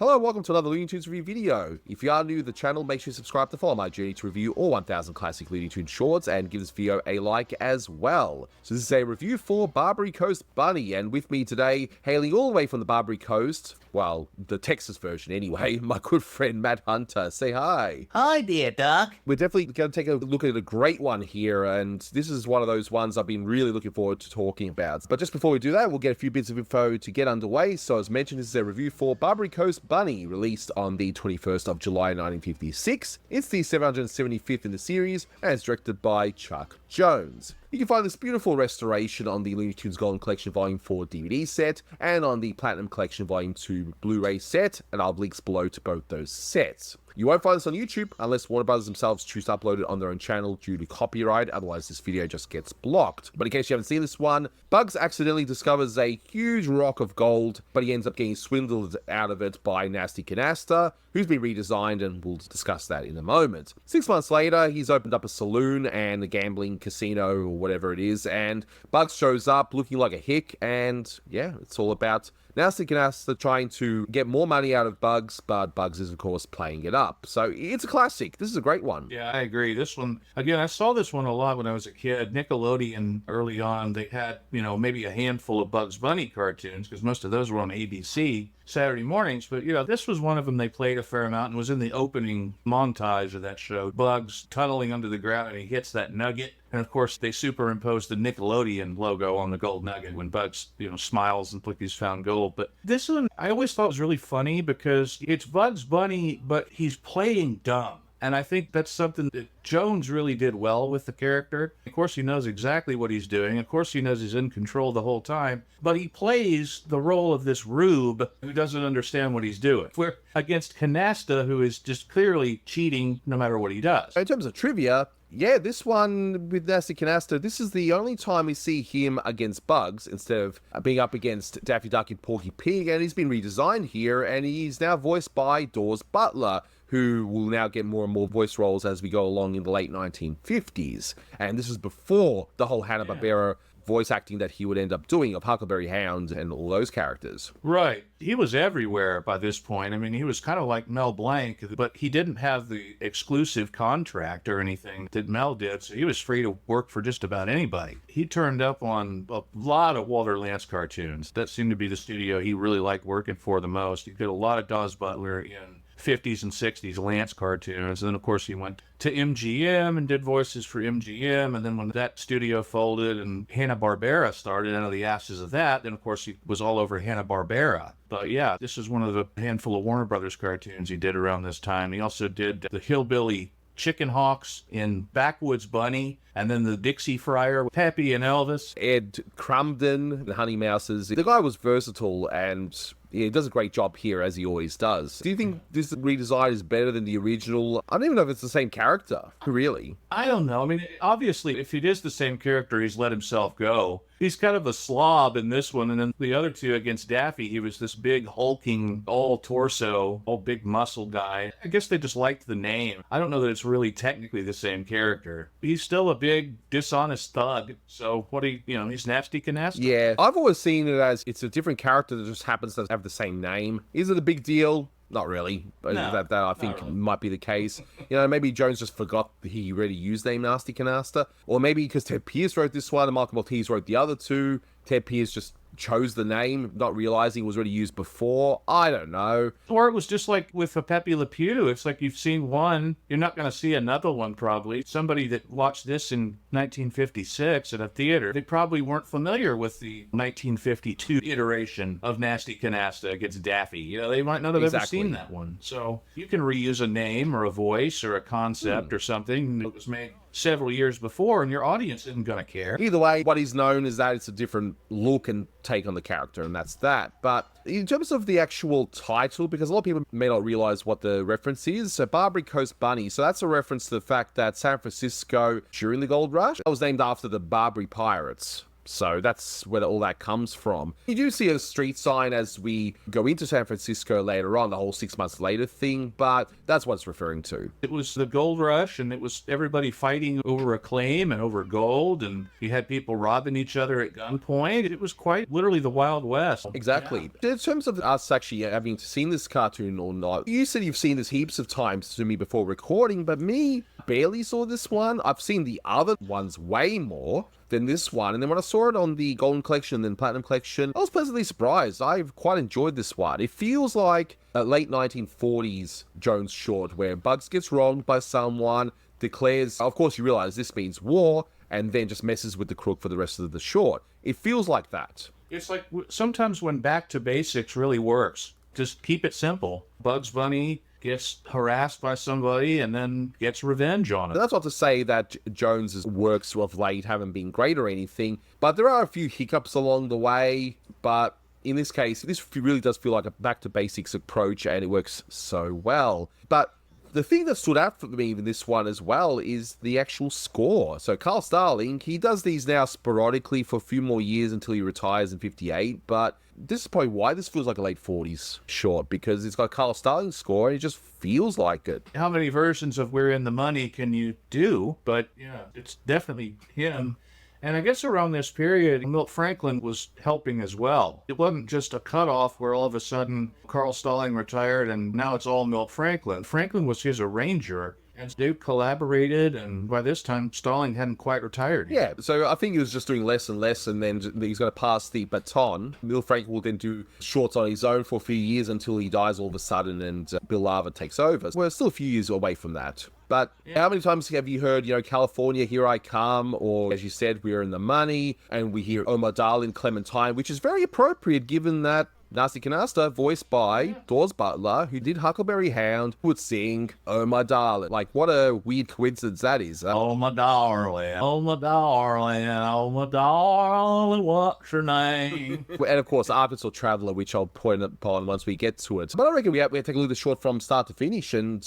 Hello and welcome to another Looney Tunes review video. If you are new to the channel, make sure you subscribe to follow my journey to review all 1000 classic Looney Tunes shorts and give this video a like as well. So this is a review for Barbary-Coast Bunny, and with me today, hailing all the way from the Barbary Coast, well, the Texas version anyway, my good friend Matt Hunter. Say hi. Hi there, Doc. We're definitely going to take a look at a great one here, and this is one of those ones I've been really looking forward to talking about. But just before we do that, we'll get a few bits of info to get underway. So as mentioned, this is a review for Barbary-Coast Bunny, released on the 21st of July 1956. It's the 775th in the series, and it's directed by Chuck Jones. You can find this beautiful restoration on the Looney Tunes Golden Collection Volume 4 DVD set and on the Platinum Collection Volume 2 Blu-ray set, and I'll have links below to both those sets. You won't find this on YouTube unless Warner Brothers themselves choose to upload it on their own channel due to copyright, otherwise this video just gets blocked. But in case you haven't seen this one, Bugs accidentally discovers a huge rock of gold, but he ends up getting swindled out of it by Nasty Canasta, who's been redesigned, and we'll discuss that in a moment. 6 months later, he's opened up a saloon and a gambling casino or whatever it is, and Bugs shows up looking like a hick, and yeah, it's all about Nasty Canasta trying to get more money out of Bugs, but Bugs is, of course, playing it up. So it's a classic. This is a great one. Yeah, I agree. This one, again, I saw this one a lot when I was a kid. Nickelodeon, early on, they had, maybe a handful of Bugs Bunny cartoons, because most of those were on ABC Saturday mornings. But, this was one of them they played a fair amount and was in the opening montage of that show. Bugs tunneling under the ground, and he hits that nugget. And, of course, they superimposed the Nickelodeon logo on the gold nugget when Bugs, smiles and he's found gold. But this one, I always thought was really funny because it's Bugs Bunny, but he's playing dumb. And I think that's something that Jones really did well with the character. Of course, he knows exactly what he's doing. Of course, he knows he's in control the whole time. But he plays the role of this rube who doesn't understand what he's doing. We're against Canasta, who is just clearly cheating no matter what he does. In terms of trivia, yeah, this one with Nasty Canasta, this is the only time we see him against Bugs instead of being up against Daffy Duck and Porky Pig, and he's been redesigned here, and he's now voiced by Daws Butler, who will now get more and more voice roles as we go along in the late 1950s. And this is before the whole Hanna-Barbera voice acting that he would end up doing of Huckleberry Hound and all those characters. Right. He was everywhere by this point. I mean, he was kind of like Mel Blanc, but he didn't have the exclusive contract or anything that Mel did, so he was free to work for just about anybody. He turned up on a lot of Walter Lantz cartoons. That seemed to be the studio he really liked working for the most. He did a lot of Daws Butler in 50s and 60s Lantz cartoons. And then, of course, he went to MGM and did voices for MGM. And then when that studio folded and Hanna-Barbera started out of the ashes of that, then, of course, he was all over Hanna-Barbera. But, yeah, this is one of the handful of Warner Brothers cartoons he did around this time. He also did the Hillbilly Chicken Hawks in Backwoods Bunny, and then the Dixie Friar, Pappy and Elvis. Ed Crumden, the Honey Mouses. The guy was versatile, and he does a great job here, as he always does. Do you think this redesign is better than the original? I don't even know if it's the same character, really. I don't know. I mean, obviously, if it is the same character, he's let himself go. He's kind of a slob in this one, and then the other two against Daffy, he was this big, hulking, all-torso, all big muscle guy. I guess they just liked the name. I don't know that it's really technically the same character. He's still a big, dishonest thug, so he's Nasty Canasta. Yeah, I've always seen it as it's a different character that just happens to have the same name. Is it a big deal? Not really, but No, that I think might be the case. Maybe Jones just forgot he already used the name Nasty Canasta, or maybe because Ted Pierce wrote this one and Michael Maltese wrote the other two, Ted Pierce just chose the name, not realizing it was already used before. I don't know. Or it was just like with a Pepe Le Pew. It's like you've seen one, you're not going to see another one probably. Somebody that watched this in 1956 at a theater, they probably weren't familiar with the 1952 iteration of Nasty Canasta against Daffy. They might not have ever seen that one. So you can reuse a name or a voice or a concept or something that was made several years before, and your audience isn't going to care. Either way, what is known is that it's a different look and take on the character, and that's that. But in terms of the actual title, because a lot of people may not realize what the reference is, so Barbary-Coast Bunny, so that's a reference to the fact that San Francisco, during the gold rush, was named after the Barbary Pirates. So that's where all that comes from. You do see a street sign as we go into San Francisco later on, the whole 6 months later thing, but that's what it's referring to. It was the gold rush, and it was everybody fighting over a claim and over gold, and you had people robbing each other at gunpoint. It was quite literally the Wild West. Exactly. Yeah. In terms of us actually having seen this cartoon or not, you said you've seen this heaps of times to me before recording, but me, barely saw this one. I've seen the other ones way more than this one, and then when I saw it on the Golden Collection and then Platinum Collection, I was pleasantly surprised. I've quite enjoyed this one. It feels like a late 1940s Jones short where Bugs gets wronged by someone, declares, of course you realize this means war, and then just messes with the crook for the rest of the short. It feels like that. It's like sometimes when back to basics really works. Just keep it simple. Bugs Bunny gets harassed by somebody and then gets revenge on it. That's not to say that Jones's works of late haven't been great or anything, but there are a few hiccups along the way. But in this case, this really does feel like a back to basics approach, and it works so well. But the thing that stood out for me in this one as well is the actual score. So Carl Starling, he does these now sporadically for a few more years until he retires in 58, but this is probably why this feels like a late 40s short, because it's got Carl Starling's score and it just feels like it. How many versions of We're in the Money can you do? But yeah, it's definitely him. And I guess around this period, Milt Franklin was helping as well. It wasn't just a cutoff where all of a sudden Carl Stalling retired and now it's all Milt Franklin. Franklin was his arranger, and they collaborated, and by this time, Stalling hadn't quite retired yet. Yeah, so I think he was just doing less and less, and then he's going to pass the baton. Milt Franklin will then do shorts on his own for a few years until he dies all of a sudden, and Bill Lava takes over. We're still a few years away from that. But how many times have you heard, California, Here I Come, or as you said, We're in the Money, and we hear Oh My Darling Clementine, which is very appropriate given that Nasty Canasta, voiced by Daws Butler, who did Huckleberry Hound, would sing Oh My Darling. Like, what a weird coincidence that is. Oh my darling, oh my darling, oh my darling, what's your name? And of course, Arkansas Traveler, which I'll point upon once we get to it. But I reckon we have to take a look at the short from start to finish and,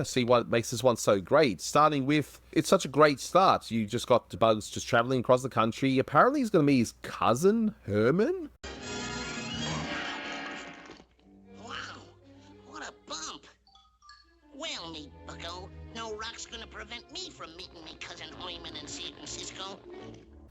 see what makes this one so great. Starting with, it's such a great start. You just got Bugs just traveling across the country. Apparently he's going to be his cousin, Herman. Well, me bucko, no rock's gonna prevent me from meeting me cousin Hyman in San Francisco.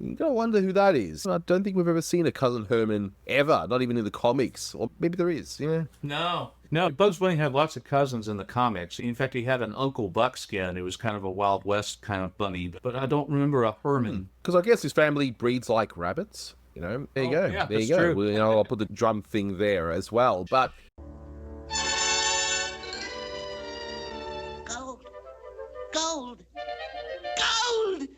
You gotta wonder who that is. I don't think we've ever seen a cousin Herman ever, not even in the comics. Or maybe there is, No, Bugs Bunny had lots of cousins in the comics. In fact, he had an Uncle Buckskin who was kind of a Wild West kind of bunny, but I don't remember a Herman. Because I guess his family breeds like rabbits. There you go. Yeah, there you that's go. true. Well, I'll put the drum thing there as well. But Gold! Gold! Gold!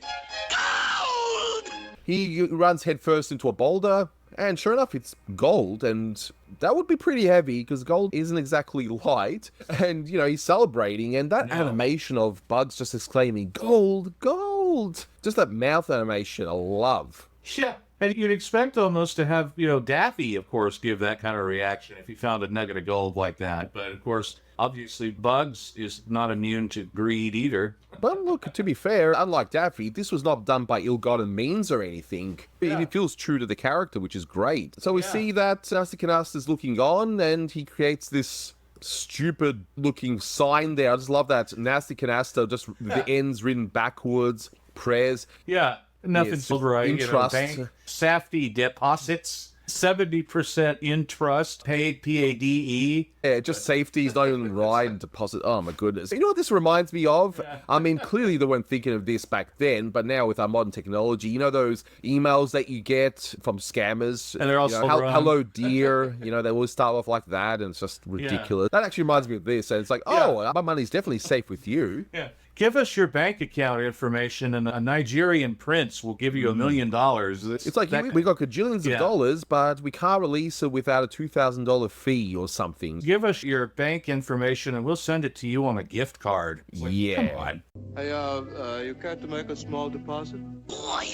he runs headfirst into a boulder, and sure enough, it's gold, and that would be pretty heavy, because gold isn't exactly light, and, he's celebrating, and that animation of Bugs just exclaiming, gold, gold, just that mouth animation, I love. Yeah. And you'd expect almost to have, Daffy, of course, give that kind of reaction if he found a nugget of gold like that. But, of course, obviously, Bugs is not immune to greed either. But look, to be fair, unlike Daffy, this was not done by ill-gotten means or anything. It feels true to the character, which is great. So we see that Nasty Canasta is looking on, and he creates this stupid-looking sign there. I just love that. Nasty Canasta, just the ends written backwards, prayers. Yeah. Nothing's right. Interest. Bank safety deposits, 70% interest, paid PADE. Yeah, just safety is not even right, and deposit. Oh my goodness. You know what this reminds me of? I mean, clearly they weren't thinking of this back then, but now with our modern technology, those emails that you get from scammers, and they're also hello dear, they always start off like that, and it's just ridiculous. That actually reminds me of this, and it's like, my money's definitely safe with you. Yeah. Give us your bank account information, and a Nigerian prince will give you $1 million. It's like, we got gajillions of dollars, but we can't release it without a $2,000 fee or something. Give us your bank information, and we'll send it to you on a gift card. Yeah. Come on. Hey, you care to make a small deposit? Boy,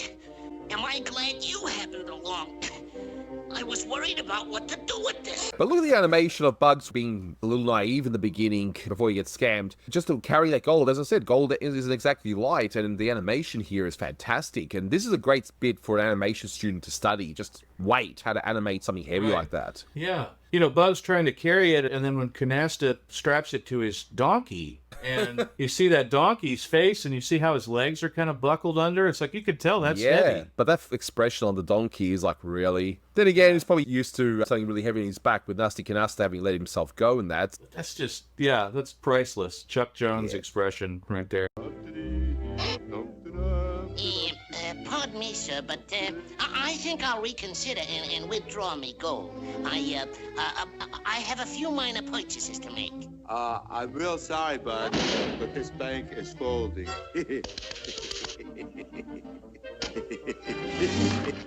am I glad you happened along. I was worried about what to do with this. But look at the animation of Bugs being a little naive in the beginning before he gets scammed. Just to carry that gold, as I said, gold isn't exactly light, and the animation here is fantastic. And this is a great bit for an animation student to study. Just wait how to animate something heavy like that. Yeah. You know, Bug's trying to carry it, and then when Canasta straps it to his donkey, and you see that donkey's face, and you see how his legs are kind of buckled under, it's like you could tell that's heavy. But that expression on the donkey is like, really? Then again, he's probably used to something really heavy on his back with Nasty Canasta having let himself go in that. That's just, yeah, that's priceless. Chuck Jones expression right there. Pardon me, sir, but I think I'll reconsider and withdraw me gold. I have a few minor purchases to make. I'm real sorry, bud, but this bank is folding.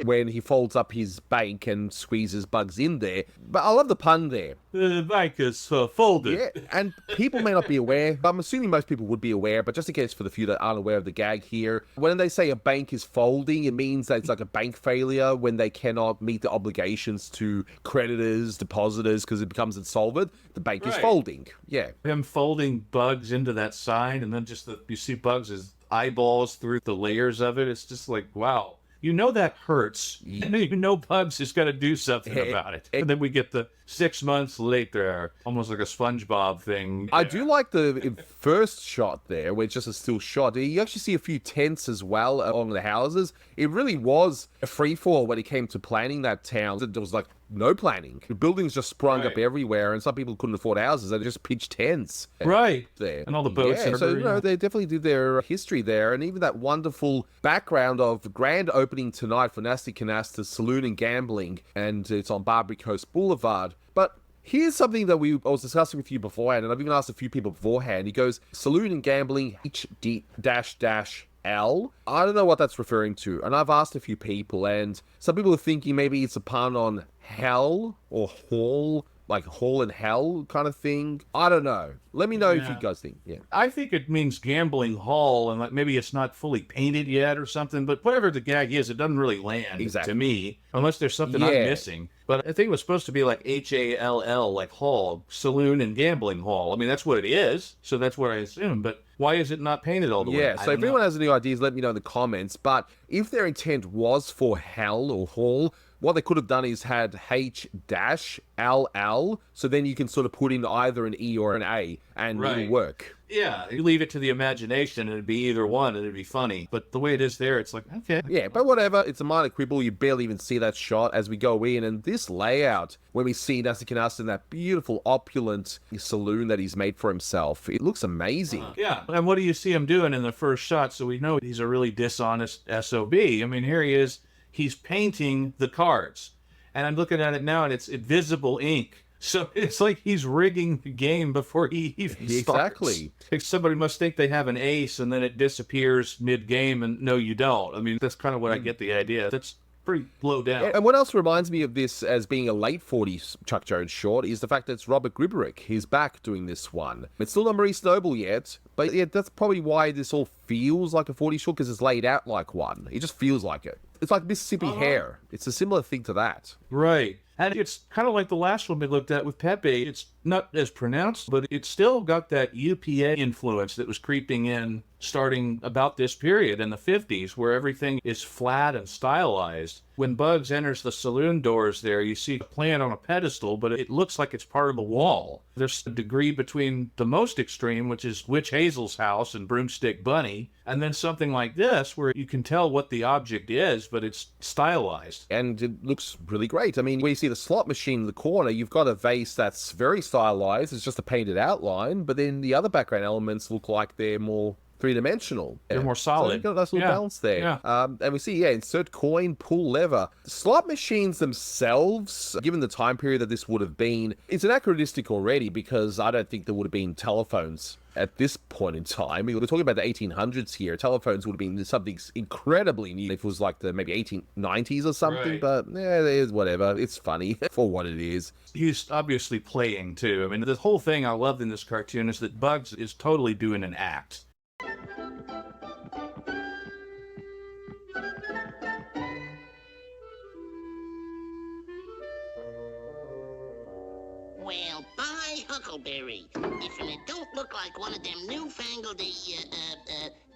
When he folds up his bank and squeezes Bugs in there. But I love the pun there. The bank is folded. Yeah, and people may not be aware. I'm assuming most people would be aware, but just in case for the few that aren't aware of the gag here, when they say a bank is folding, it means that it's like a bank failure when they cannot meet the obligations to creditors, depositors, because it becomes insolvent. The bank is folding. Yeah. Him folding Bugs into that sign, and then just you see Bugs' eyeballs through the layers of it. It's just like, wow. You know that hurts. You know Bugs is going to do something about it. And then we get the 6 months later, almost like a SpongeBob thing. I do like the first shot there, where it's just a still shot. You actually see a few tents as well along the houses. It really was a free-for-all when it came to planning that town. There was like no planning. The buildings just sprung up everywhere, and some people couldn't afford houses. They just pitched tents. Right. There. And all the boats. Yeah, so, you know, they definitely did their history there. And even that wonderful background of the grand opening tonight for Nasty Canasta's Saloon and Gambling. And it's on Barbary-Coast Boulevard. But here's something that I was discussing with you beforehand, and I've even asked a few people beforehand. He goes, Saloon and Gambling, H-L. I don't know what that's referring to. And I've asked a few people, and some people are thinking maybe it's a pun on hell or hall, like hall and hell kind of thing. I don't know. Let me know if you guys think. Yeah. I think it means gambling hall, and like maybe it's not fully painted yet or something, but whatever the gag is, it doesn't really land to me, unless there's something I'm missing. But I think it was supposed to be like H-A-L-L, like hall, saloon and gambling hall. I mean, that's what it is, so that's what I assume. But why is it not painted all the way? Yeah, so if anyone has any ideas, let me know in the comments. But if their intent was for hell or hall, what they could have done is had H-L-L, so then you can sort of put in either an E or an A, and it'll work. Yeah, you leave it to the imagination, and it'd be either one, and it'd be funny. But the way it is there, it's like, okay. Yeah, but whatever. It's a minor quibble. You barely even see that shot as we go in. And this layout, when we see Nasty Canasta in that beautiful, opulent saloon that he's made for himself, it looks amazing. Yeah, and what do you see him doing in the first shot? So we know he's a really dishonest SOB. I mean, here he is. He's painting the cards. And I'm looking at it now, and it's invisible ink. So it's like he's rigging the game before he even starts. Exactly. Somebody must think they have an ace, and then it disappears mid-game, and no, you don't. I mean, that's kind of what I get the idea. That's pretty low down. And what else reminds me of this as being a late 40s Chuck Jones short is the fact that it's Robert Griberick. He's back doing this one. It's still not Maurice Noble yet, but yeah, that's probably why this all feels like a 40s short, because it's laid out like one. It just feels like it. It's like Mississippi Hair. It's a similar thing to that. Right. And it's kind of like the last one we looked at with Pepe. It's not as pronounced, but it's still got that UPA influence that was creeping in starting about this period in the 50s, where everything is flat and stylized. When Bugs enters the saloon doors there, you see a plant on a pedestal, but it looks like it's part of the wall. There's a degree between the most extreme, which is Witch Hazel's house and Broomstick Bunny, and then something like this, where you can tell what the object is, but it's stylized. And it looks really great. I mean, when you see the slot machine in the corner, you've got a vase that's very stylized. It's just a painted outline, but then the other background elements look like they're more three-dimensional. They're more solid. So you've got a nice little balance there. Yeah. And we see, insert coin, pull lever. Slot machines themselves, given the time period that this would have been, it's anachronistic already, because I don't think there would have been telephones at this point in time. We're talking about the 1800s here. Telephones would have been something incredibly new if it was like the maybe 1890s or something, but yeah, it is whatever. It's funny for what it is. He's obviously playing too. I mean, the whole thing I loved in this cartoon is that Bugs is totally doing an act. Hey, Huckleberry, if it don't look like one of them newfangled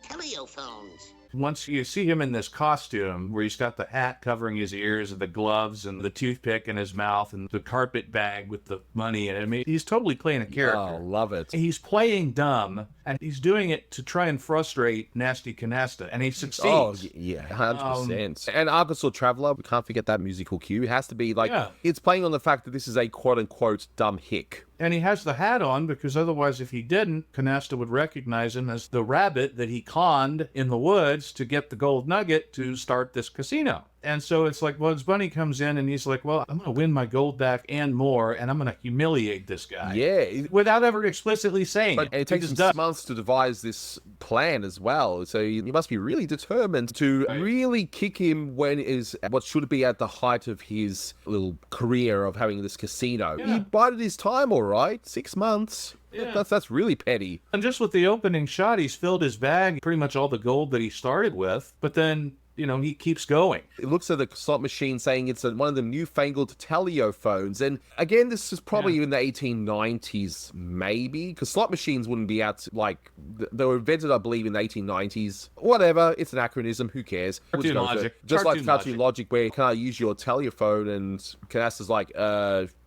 telephones. Once you see him in this costume where he's got the hat covering his ears and the gloves and the toothpick in his mouth and the carpet bag with the money in it, I mean, he's totally playing a character. Oh, love it. He's playing dumb, and he's doing it to try and frustrate Nasty Canasta, and he succeeds. Oh, yeah, 100%. And Arkansas Traveler, we can't forget that musical cue. It has to be like, it's playing on the fact that this is a quote-unquote dumb hick. And he has the hat on because otherwise, if he didn't, Canasta would recognize him as the rabbit that he conned in the woods to get the gold nugget to start this casino. And so it's like Bugs Bunny comes in and he's like, well, I'm going to win my gold back and more, and I'm going to humiliate this guy. Yeah. Without ever explicitly saying it. And it takes him 6 months to devise this plan as well. So you must be really determined to really kick him when is what should be at the height of his little career of having this casino. Yeah. He bided his time, all right. 6 months. Yeah. That's really petty. And just with the opening shot, he's filled his bag, pretty much all the gold that he started with, but then, you know, he keeps going. It looks at the slot machine saying it's one of the newfangled telephones. And again, this is probably in the 1890s, maybe, because slot machines wouldn't be out, like, they were invented, I believe, in the 1890s. Whatever, it's an anachronism, who cares? Cartoon logic. Just like cartoon logic, where can I use your telephone? And Canasta's like,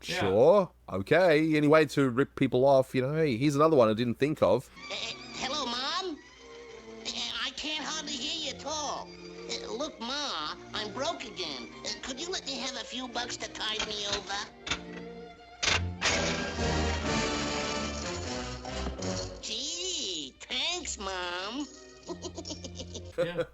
sure, okay. Any way to rip people off, you know, hey, here's another one I didn't think of. Hello, Mom? I can't hardly hear you talk. Look, Ma, I'm broke again. Could you let me have a few bucks to tide me over? Gee, thanks, Mom.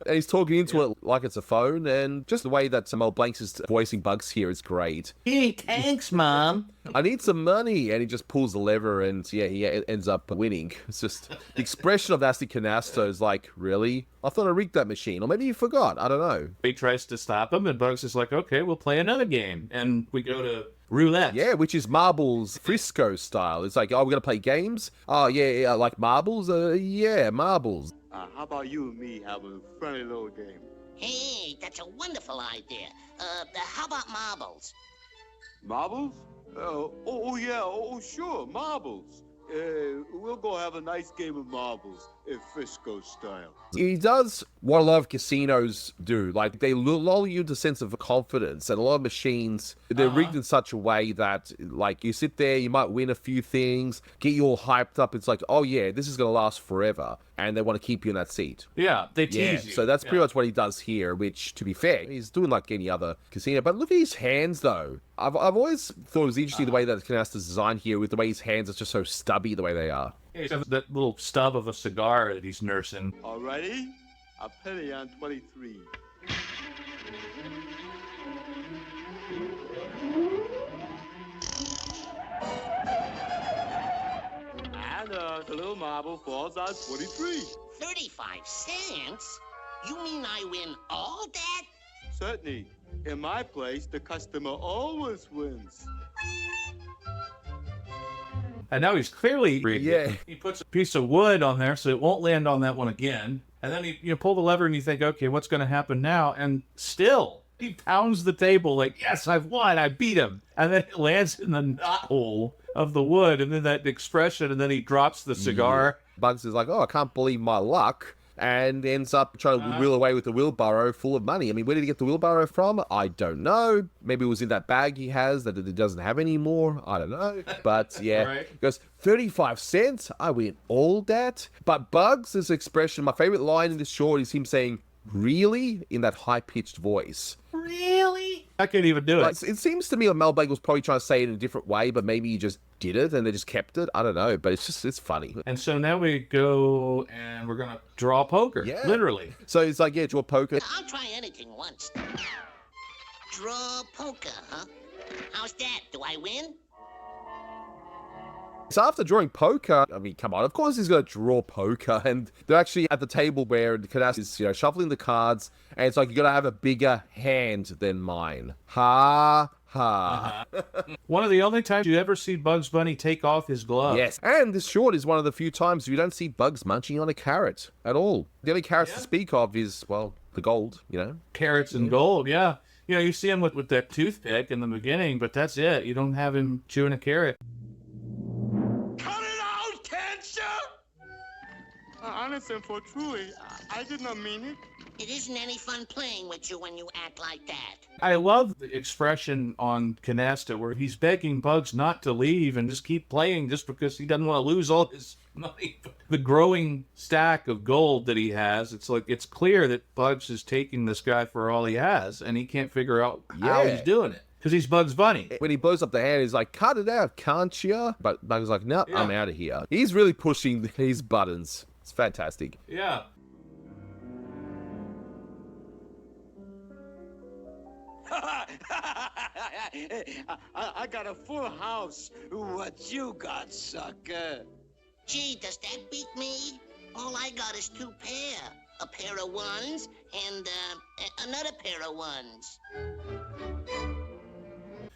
And he's talking into it like it's a phone, and just the way that Samuel Blanks is voicing Bugs here is great. Hey, thanks, Mom. I need some money, and he just pulls the lever, and he ends up winning. It's just the expression of Nasty Canasta is like, really? I thought I rigged that machine, or maybe you forgot. I don't know. He tries to stop him, and Bugs is like, okay, we'll play another game. And we go to Roulette. Yeah, which is marbles Frisco style. It's like, oh, we're gonna play games? Oh, yeah, like marbles? Yeah, marbles. How about you and me having a friendly little game? Hey, that's a wonderful idea. How about marbles? Marbles? Sure, marbles. We'll go have a nice game of marbles in Frisco style. He does what a lot of casinos do. Like, they lull you into a sense of confidence. And a lot of machines, they're rigged in such a way that, like, you sit there, you might win a few things, get you all hyped up. It's like, oh, yeah, this is going to last forever. And they want to keep you in that seat. Yeah, they tease you. So that's pretty much what he does here, which, to be fair, he's doing like any other casino. But look at his hands, though. I've always thought it was interesting the way that Canasta's designed here, with the way his hands are just so stubby the way they are. He's got that little stub of a cigar that he's nursing. Alrighty, a penny on 23. And the little marble falls on 23. 35 cents? You mean I win all that? Certainly. In my place, the customer always wins. And now he's clearly rigged. Yeah. He puts a piece of wood on there so it won't land on that one again. And then you pull the lever and you think, okay, what's going to happen now? And still, he pounds the table like, yes, I've won, I beat him. And then it lands in the knothole of the wood, and then that expression, and then he drops the cigar. Bugs is like, oh, I can't believe my luck. And ends up trying to wheel away with a wheelbarrow full of money. I mean, where did he get the wheelbarrow from? I don't know. Maybe it was in that bag he has that he doesn't have anymore. I don't know. But yeah, Right. He goes, 35 cents? I win all that? But Bugs' expression, my favorite line in this short is him saying, really? In that high-pitched voice. Really? I can't even do it. Like, it seems to me like Mel Blanc was probably trying to say it in a different way, but maybe he just did it and they just kept it. I don't know, but it's funny. And so now we go and we're going to draw poker. Yeah. Literally. So it's like, yeah, draw poker. I'll try anything once. Draw poker, huh? How's that? Do I win? So after drawing poker, I mean, come on, of course he's going to draw poker. And they're actually at the table where the Canasta is, shuffling the cards. And it's like, you got to have a bigger hand than mine. Ha, ha. One of the only times you ever see Bugs Bunny take off his glove. Yes. And this short is one of the few times you don't see Bugs munching on a carrot at all. The only carrots to speak of is, well, the gold, Carrots and gold, yeah. You see him with that toothpick in the beginning, but that's it. You don't have him chewing a carrot. Honest and for truly, I did not mean it. It isn't any fun playing with you when you act like that. I love the expression on Canasta where he's begging Bugs not to leave and just keep playing just because he doesn't want to lose all his money. The growing stack of gold that he has, it's like it's clear that Bugs is taking this guy for all he has, and he can't figure out how he's doing it. Because he's Bugs Bunny. When he blows up the hand, he's like, cut it out, can't you? But Bugs is like, no, I'm out of here. He's really pushing these buttons. It's fantastic. Yeah. I got a full house. What you got, sucker? Gee, does that beat me? All I got is 2 pair. A pair of ones and another pair of ones.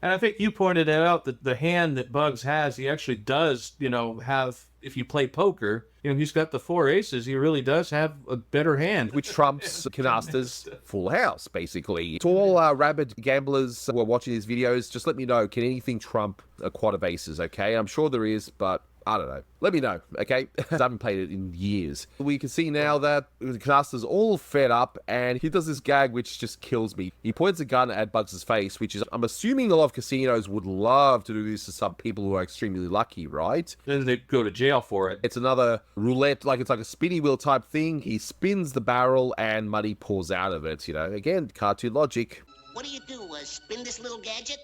And I think you pointed out that the hand that Bugs has, he actually does, have, if you play poker, he's got the 4 aces. He really does have a better hand. Which trumps Canasta's full house, basically. To all rabid gamblers who are watching these videos, just let me know, can anything trump a quad of aces, okay? I'm sure there is, but I don't know. Let me know, okay? I haven't played it in years. We can see now that Canasta's all fed up, and he does this gag which just kills me. He points a gun at Bugs' face, which is, I'm assuming a lot of casinos would love to do this to some people who are extremely lucky, right? Then they go to jail for it. It's another roulette, it's like a spinny wheel type thing. He spins the barrel, and money pours out of it, Again, cartoon logic. What do you do, spin this little gadget?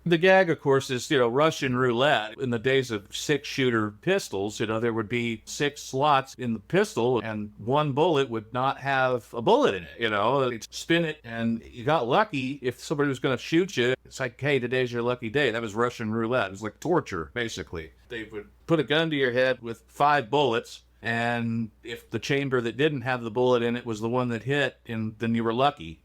The gag, of course, is, Russian roulette. In the days of 6-shooter pistols, there would be 6 slots in the pistol, and 1 bullet would not have a bullet in it, You'd spin it, and you got lucky if somebody was going to shoot you. It's like, hey, today's your lucky day. That was Russian roulette. It was like torture, basically. They would put a gun to your head with 5 bullets, and if the chamber that didn't have the bullet in it was the one that hit, and then you were lucky,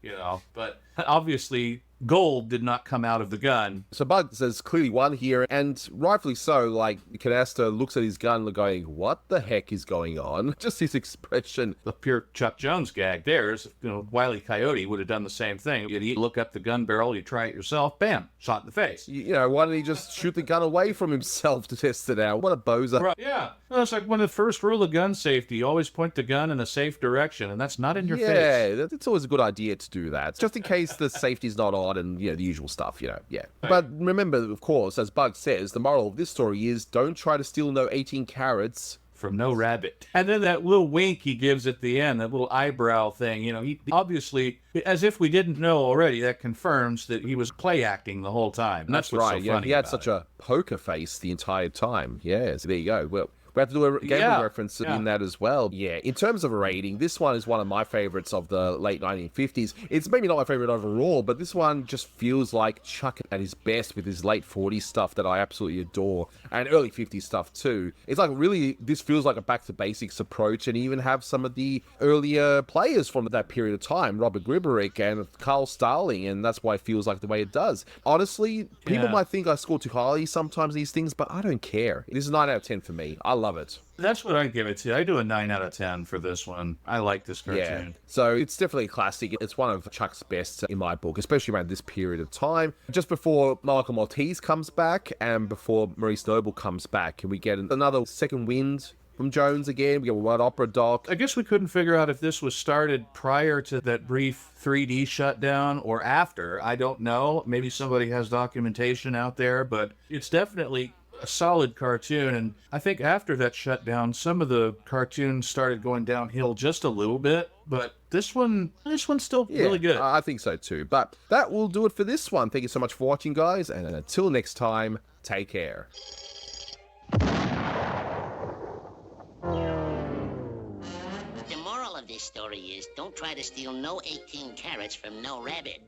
But obviously, gold did not come out of the gun. So Bugs has clearly won here, and rightfully so. Canasta looks at his gun going, what the heck is going on? Just his expression. The pure Chuck Jones gag there is, Wile E. Coyote would have done the same thing. You'd look up the gun barrel, you try it yourself, bam, shot in the face. Why didn't he just shoot the gun away from himself to test it out? What a bozo. Right, yeah. Well, it's like one of the first rule of gun safety. You always point the gun in a safe direction, and that's not in your face. Yeah, it's always a good idea to do that. Just in case the safety's not on and, the usual stuff, yeah. Right. But remember, of course, as Bugs says, the moral of this story is don't try to steal no 18 carats from no rabbit. And then that little wink he gives at the end, that little eyebrow thing, he obviously, as if we didn't know already, that confirms that he was play acting the whole time. And that's what's right. So funny he had about such it. a poker face the entire time. Yeah, so there you go. Well, we have to do a gambling reference in that as well. Yeah, in terms of a rating, this one is one of my favorites of the late 1950s. It's maybe not my favorite overall, but this one just feels like Chuck at his best with his late 40s stuff that I absolutely adore, and early 50s stuff too. It's like really, this feels like a back to basics approach, and even have some of the earlier players from that period of time, Robert Griberick and Carl Starling, and that's why it feels like the way it does. Honestly, people might think I score too highly sometimes these things, but I don't care. This is 9 out of 10 for me. I love it. That's what I give it to. I do a 9 out of 10 for this one. I like this cartoon. Yeah. So it's definitely a classic. It's one of Chuck's best in my book, especially around this period of time. Just before Michael Maltese comes back and before Maurice Noble comes back, and we get another second wind from Jones again. We get one opera doc. I guess we couldn't figure out if this was started prior to that brief 3D shutdown or after. I don't know. Maybe somebody has documentation out there, but it's definitely a solid cartoon. And I think after that shutdown, some of the cartoons started going downhill just a little bit, but this one's still really good. I think so too. But that will do it for this one. Thank you so much for watching, guys, and until next time, take care. The moral of this story is don't try to steal no 18 carats from no rabbit.